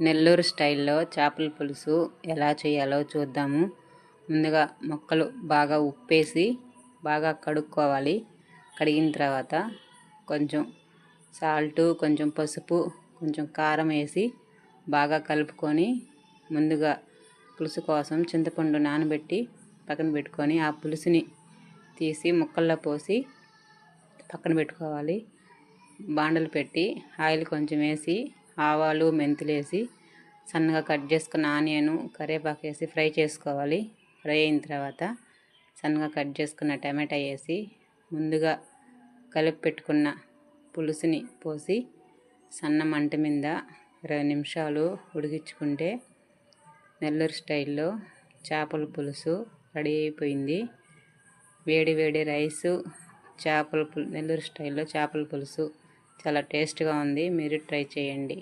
నెల్లూరు స్టైల్లో చేపల పులుసు ఎలా చేయాలో చూద్దాము. ముందుగా ముక్కలు బాగా ఉప్పేసి బాగా కడుక్కోవాలి. కడిగిన తర్వాత కొంచెం సాల్టు, కొంచెం పసుపు, కొంచెం కారం వేసి బాగా కలుపుకొని ముందుగా పులుసు కోసం చింతపండు నానబెట్టి పక్కన పెట్టుకొని ఆ పులుసుని తీసి ముక్కల్లో పోసి పక్కన పెట్టుకోవాలి. బాండలు పెట్టి ఆయిల్ కొంచెం వేసి ఆవాలు, మెంతులు వేసి సన్నగా కట్ చేసుకున్న ఆనియన్, కరివేపాకు వేసి ఫ్రై చేసుకోవాలి. ఫ్రై అయిన తర్వాత సన్నగా కట్ చేసుకున్న టమాటా వేసి ముందుగా కలిపి పెట్టుకున్న పులుసుని పోసి సన్న మంట మీద 20 నిమిషాలు ఉడికించుకుంటే నెల్లూరు స్టైల్లో చేపల పులుసు రెడీ అయిపోయింది. వేడి వేడి రైసు నెల్లూరు స్టైల్లో చేపల పులుసు చాలా టేస్ట్గా ఉంది. మీరు ట్రై చేయండి.